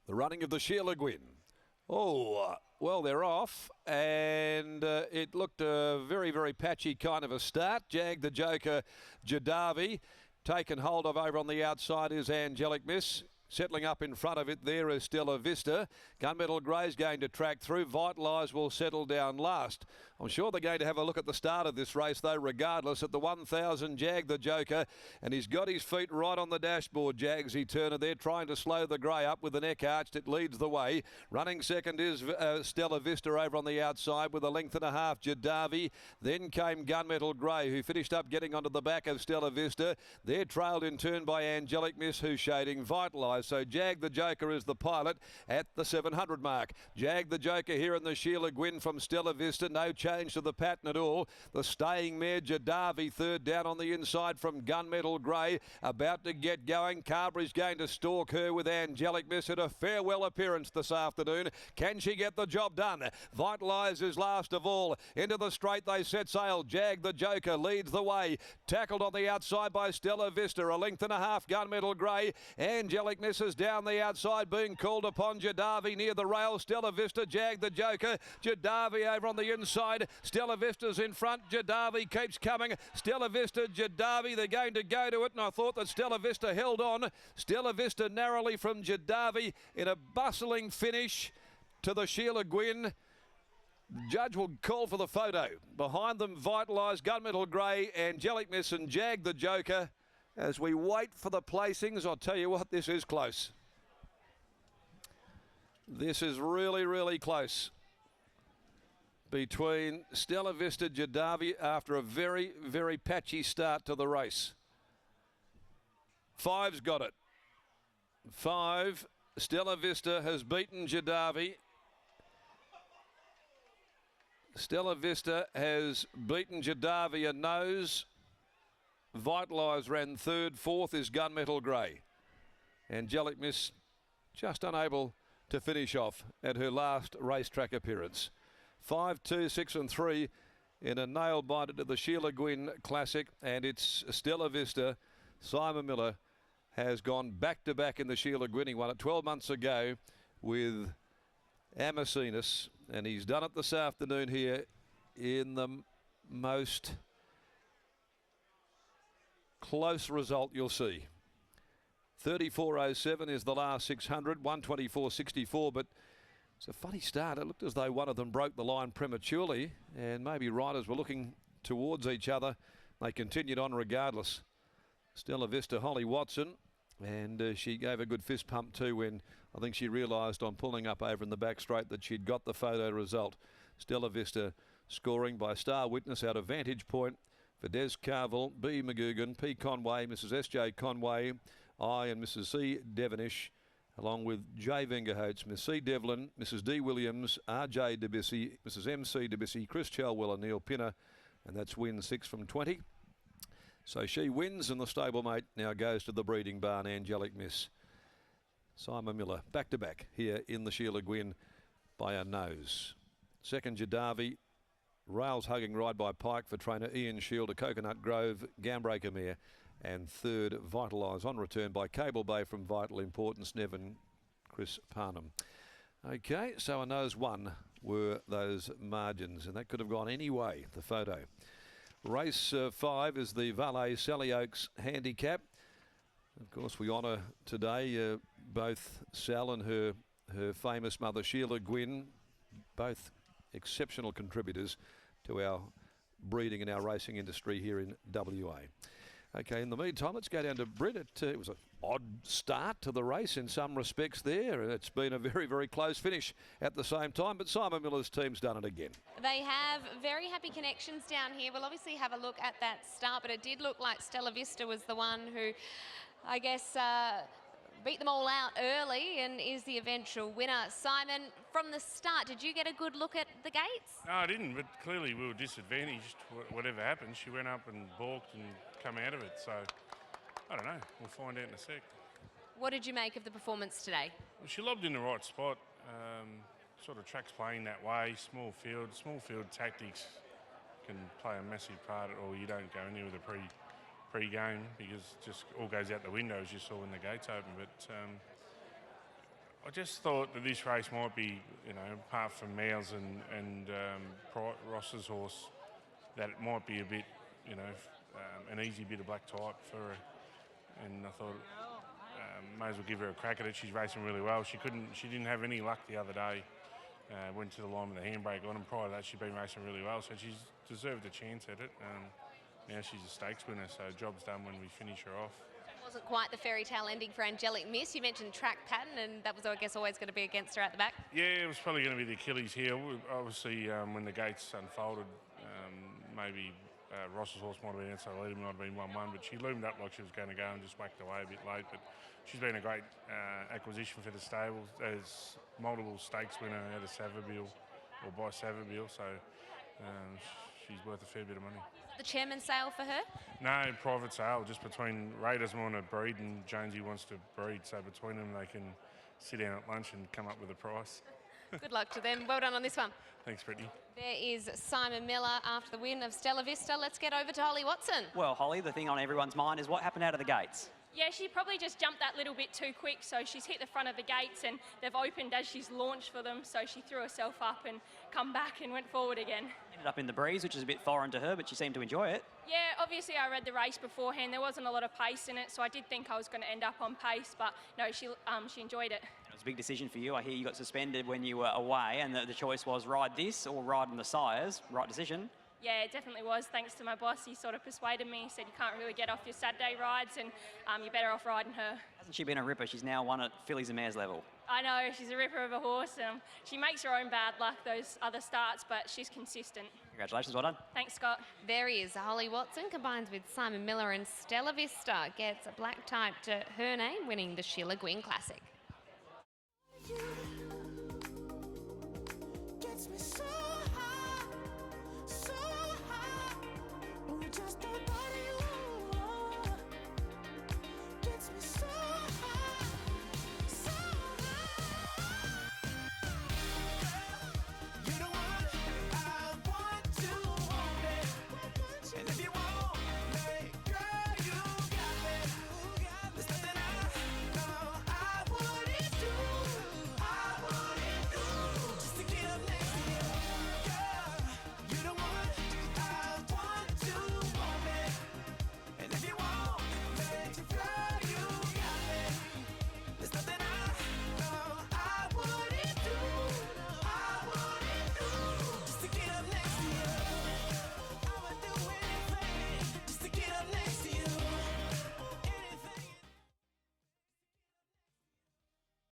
The running of the Sheila Gwyn. Oh, well, they're off, and it looked a very, very patchy kind of a start. Jag the Joker, Jadavi, taken hold of over on the outside is Angelic Miss. Settling up in front of it there is Stella Vista. Gunmetal Grey's going to track through. Vitalise will settle down last. I'm sure they're going to have a look at the start of this race, though, regardless. At the 1,000, Jag the Joker, and he's got his feet right on the dashboard, Jagsy Turner there, trying to slow the Grey up with the neck arched. It leads the way. Running second is Stella Vista over on the outside with a length and a half, Jadavi. Then came Gunmetal Grey, who finished up getting onto the back of Stella Vista. They're trailed in turn by Angelic Miss, who's shading Vitalise. So Jag the Joker is the pilot at the 700 mark. Jag the Joker here in the Sheila Gwyn from Stella Vista. No change to the pattern at all. The staying mare Jadavi third down on the inside from Gunmetal Grey. About to get going. Carberry's going to stalk her with Angelic Miss at a farewell appearance this afternoon. Can she get the job done? Vitalise is last of all. Into the straight they set sail. Jag the Joker leads the way. Tackled on the outside by Stella Vista. A length and a half Gunmetal Grey. Angelic Miss is down the outside being called upon. Jadavi near the rail. Stella Vista, Jag the Joker. Jadavi over on the inside. Stella Vista's in front. Jadavi keeps coming. Stella Vista, Jadavi, they're going to go to it, and I thought that Stella Vista held on. Stella Vista narrowly from Jadavi in a bustling finish to the Sheila Gwyn. Judge will call for the photo. Behind them, Vitalise, Gunmetal Grey, Angelic Miss and Jag the Joker. As we wait for the placings, I'll tell you what, this is close. This is really, really close between Stella Vista, Jadavi after a very, very patchy start to the race. Five's got it. Five, Stella Vista has beaten Jadavi. Stella Vista has beaten Jadavi a nose. Vitalise ran third. Fourth is Gunmetal Grey. Angelic Miss just unable to finish off at her last racetrack appearance. 5, 2, 6 and 3 in a nail-biter to the Sheila Gwyn Classic, and it's Stella Vista. Simon Miller has gone back-to-back in the Sheila Gwyn. He won it 12 months ago with Amacinus, and he's done it this afternoon here in the most close result you'll see. 34.07 is the last 600, 124.64, but it's a funny start. It looked as though one of them broke the line prematurely, and maybe riders were looking towards each other. They continued on regardless. Stella Vista, Holly Watson, and she gave a good fist pump too when I think she realised on pulling up over in the back straight that she'd got the photo result. Stella Vista scoring by Star Witness out of Vantage Point for Des Carville, B. McGugan, P. Conway, Mrs. S.J. Conway, I and Mrs. C. Devonish, along with J. Vengerhoats, Miss C. Devlin, Mrs. D. Williams, R.J. Debissy, Mrs. M.C. Debissy, Chris Chalwell, Neil Pinner, and that's win 6 from 20. So she wins, and the stablemate now goes to the breeding barn, Angelic Miss. Simon Miller, back-to-back here in the Sheila Gwyn by a nose. Second, Jadavi. Rails hugging ride by Pike for trainer Ian Shield, a Coconut Grove Gambreaker mare. And third, Vitalise on return by Cable Bay from Vital Importance, Nevin Chris Parnham. Okay, so a nose one were those margins, and that could have gone any way, the photo. Race 5 is the Valet Sally Oaks Handicap. Of course, we honour today both Sal and her famous mother Sheila Gwyn, both exceptional contributors to our breeding and our racing industry here in WA. Okay, in the meantime, let's go down to Bryn. It was an odd start to the race in some respects there. It's been a very, very close finish at the same time, but Simon Miller's team's done it again. They have very happy connections down here. We'll obviously have a look at that start, but it did look like Stella Vista was the one who, I guess, beat them all out early and is the eventual winner. Simon, from the start, did you get a good look at the gates? No, I didn't, but clearly we were disadvantaged. Whatever happened, she went up and balked and come out of it. So, I don't know. We'll find out in a sec. What did you make of the performance today? Well, she lobbed in the right spot. Sort of track's playing that way. Small field tactics can play a massive part, or you don't go anywhere with a pre-game because it just all goes out the window as you saw when the gates open. But I just thought that this race might be, you know, apart from Mouse and Ross's horse, that it might be a bit, you know, an easy bit of black type for her. And I thought may as well give her a crack at it. She's racing really well. She didn't have any luck the other day. Went to the line with a handbrake on, and prior to that she'd been racing really well. So she's deserved a chance at it. Now she's a stakes winner, so job's done when we finish her off. Wasn't quite the fairy tale ending for Angelic Miss. You mentioned track pattern, and that was, I guess, always going to be against her at the back. Yeah, it was probably going to be the Achilles heel. Obviously, when the gates unfolded, maybe Ross's horse might have been outside lead, might have been 1-1, but she loomed up like she was going to go and just whacked away a bit late. But she's been a great acquisition for the stable as multiple stakes winner out of Savabeel or by Savabeel, so she's worth a fair bit of money. The chairman's sale for her? No, private sale, just between Ray doesn't want to breed and Jonesy wants to breed, so between them they can sit down at lunch and come up with a price. Good luck to them. Well done on this one. Thanks, Brittany. There is Simon Miller after the win of Stella Vista. Let's get over to Holly Watson. Well, Holly, the thing on everyone's mind is what happened out of the gates. Yeah, she probably just jumped that little bit too quick, so she's hit the front of the gates and they've opened as she's launched for them, so she threw herself up and come back and went forward again. Ended up in the breeze, which is a bit foreign to her, but she seemed to enjoy it. Yeah, obviously I read the race beforehand. There wasn't a lot of pace in it, so I did think I was going to end up on pace, but no, she enjoyed it. It was a big decision for you. I hear you got suspended when you were away, and the choice was ride this or ride in the sires. Right decision. Yeah, it definitely was. Thanks to my boss, he sort of persuaded me. He said you can't really get off your Saturday rides and you're better off riding her. Hasn't she been a ripper? She's now won at fillies and mares level. I know, she's a ripper of a horse. She makes her own bad luck, those other starts, but she's consistent. Congratulations, well done. Thanks, Scott. There he is. Holly Watson combines with Simon Miller, and Stella Vista gets a black type to her name, winning the Sheila Gwynn Classic. Gets me so